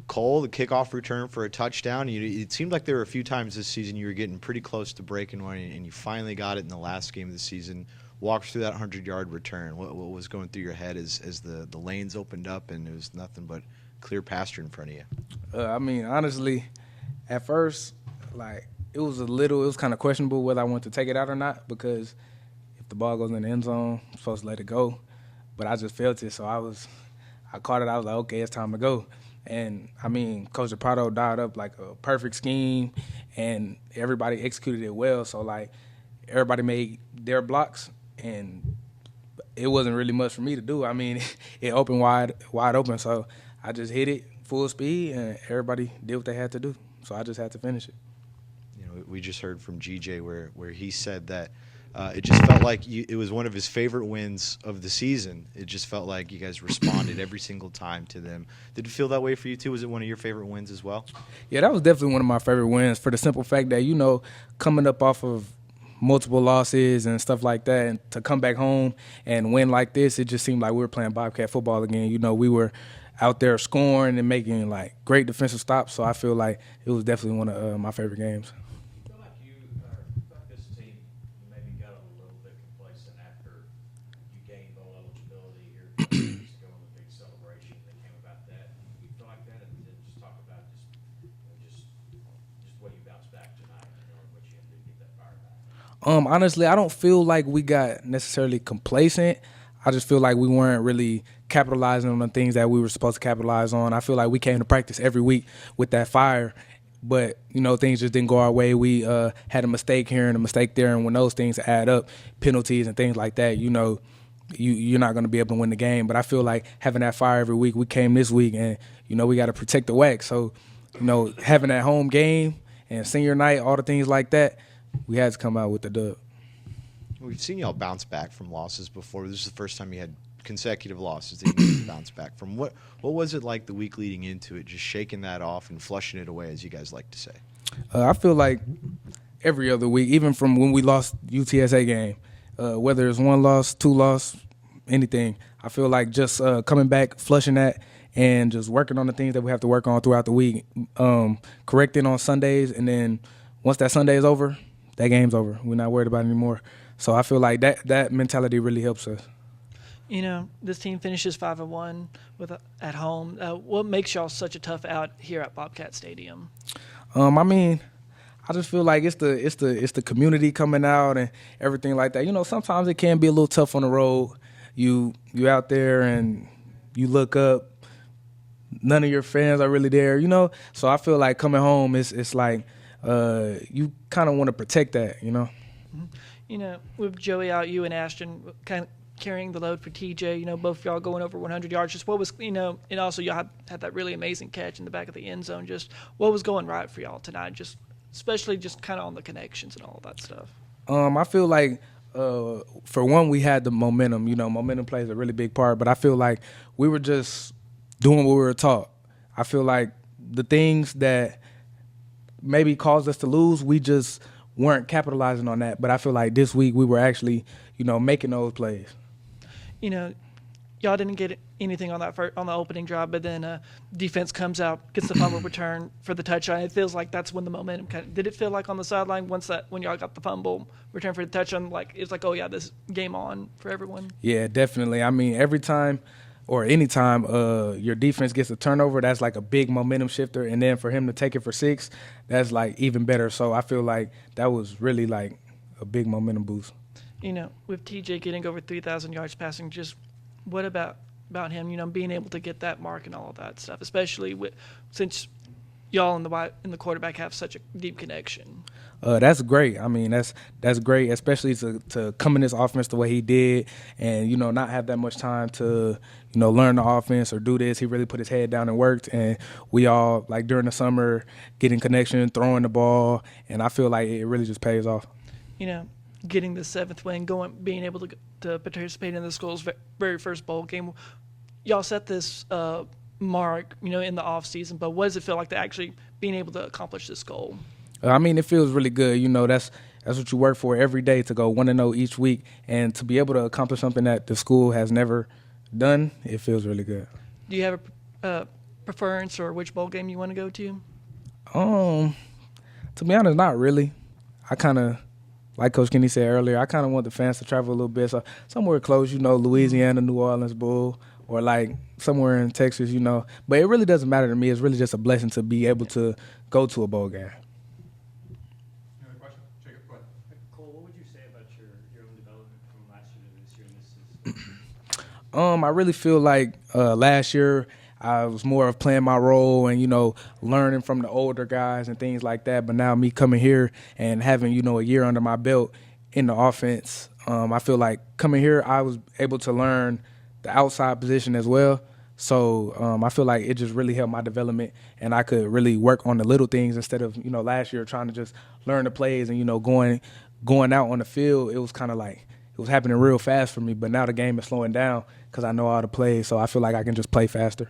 Kole, the kickoff return for a touchdown. It seemed like there were a few times this season you were getting pretty close to breaking one, and you finally got it in the last game of the season. Walk through that 100-yard return. What was going through your head as the lanes opened up and it was nothing but clear pasture in front of you? I mean, honestly, at first, like, it was kind of questionable whether I wanted to take it out or not, because if the ball goes in the end zone, I'm supposed to let it go. But I just felt it, so I caught it. I was like, okay, it's time to go. And, I mean, Coach Prado dialed up like a perfect scheme, and everybody executed it well. So, like, everybody made their blocks, and it wasn't really much for me to do. I mean, it opened wide open, so I just hit it full speed, and everybody did what they had to do. So I just had to finish it. You know, we just heard from GJ where he said that it just felt like it was one of his favorite wins of the season. It just felt like you guys responded every single time to them. Did it feel that way for you too? Was it one of your favorite wins as well? Yeah, that was definitely one of my favorite wins, for the simple fact that, you know, coming up off of multiple losses and stuff like that, and to come back home and win like this, it just seemed like we were playing Bobcat football again. You know, we were out there scoring and making, like, great defensive stops, so I feel like it was definitely one of my favorite games. I feel like this team, you maybe got a little bit complacent after you gained bowl eligibility here a couple of weeks ago in the big celebration that came about that. You feel like that, and then just talk about just the way you bounced back tonight, what you had to do to get that fire back. Honestly, I don't feel like we got necessarily complacent. I just feel like we weren't really capitalizing on the things that we were supposed to capitalize on. I feel like we came to practice every week with that fire, but, you know, things just didn't go our way. We had a mistake here and a mistake there, and when those things add up, penalties and things like that, you know, you're not going to be able to win the game. But I feel like having that fire every week, we came this week, and, you know, we got to protect the WAC. So, you know, having that home game and senior night, all the things like that, we had to come out with the dub. We've seen y'all bounce back from losses before. This is the first time you had consecutive losses that you bounce back from. What was it like the week leading into it, just shaking that off and flushing it away, as you guys like to say? I feel like every other week, even from when we lost UTSA game, whether it's one loss, two loss, anything, I feel like just coming back, flushing that, and just working on the things that we have to work on throughout the week, correcting on Sundays, and then once that Sunday is over, that game's over. We're not worried about it anymore. So I feel like that mentality really helps us. You know, this team finishes 5-1 at home. What makes y'all such a tough out here at Bobcat Stadium? I mean, I just feel like it's the community coming out and everything like that. You know, sometimes it can be a little tough on the road. You out there and you look up, none of your fans are really there. You know, so I feel like coming home, it's like you kind of want to protect that. You know. Mm-hmm. You know, with Joey out, you and Ashton kind of carrying the load for TJ, you know, both y'all going over 100 yards. Just what was, you know, and also y'all had that really amazing catch in the back of the end zone. Just what was going right for y'all tonight, just especially just kind of on the connections and all that stuff? I feel like, for one, we had the momentum. You know, momentum plays a really big part, but I feel like we were just doing what we were taught. I feel like the things that maybe caused us to lose, we just weren't capitalizing on that. But I feel like this week we were actually, you know, making those plays. You know, y'all didn't get anything on that on the opening drive, but then defense comes out, gets the fumble return for the touchdown. It feels like that's when the momentum kind of – did it feel like on the sideline when y'all got the fumble return for the touchdown, like it's like, oh, yeah, this game on for everyone? Yeah, definitely. I mean, every time or anytime your defense gets a turnover, that's like a big momentum shifter. And then for him to take it for 6, that's like even better. So I feel like that was really like a big momentum boost. You know, with TJ getting over 3,000 yards passing, just what about him, you know, being able to get that mark and all of that stuff, especially since y'all in the quarterback have such a deep connection? That's great. I mean, that's great, especially to come in this offense the way he did and, you know, not have that much time to, you know, learn the offense or do this. He really put his head down and worked, and we all, like, during the summer, getting connection, throwing the ball, and I feel like it really just pays off. You know, getting the 7th win, being able to participate in the school's very first bowl game. Y'all set this mark, you know, in the off season, but what does it feel like to actually being able to accomplish this goal? I mean, it feels really good. You know, that's what you work for every day, to go 1-0 each week, and to be able to accomplish something that the school has never done, it feels really good. Do you have preference or which bowl game you want to go to? To be honest, not really. I kind of, like Coach Kenny said earlier, I kind of want the fans to travel a little bit. So somewhere close, Louisiana, New Orleans Bowl, or like somewhere in Texas, But it really doesn't matter to me. It's really just a blessing to be able to go to a bowl game. Any other question? Jacob, go ahead. Cole, what would you say about your own development from last year to this year in this season? I really feel like last year I was more of playing my role and, learning from the older guys and things like that. But now me coming here and having, a year under my belt in the offense, I feel like coming here I was able to learn the outside position as well. So I feel like it just really helped my development, and I could really work on the little things instead of, last year trying to just learn the plays and, going out on the field. It was kind of like it was happening real fast for me. But now the game is slowing down because I know all the plays, so I feel like I can just play faster.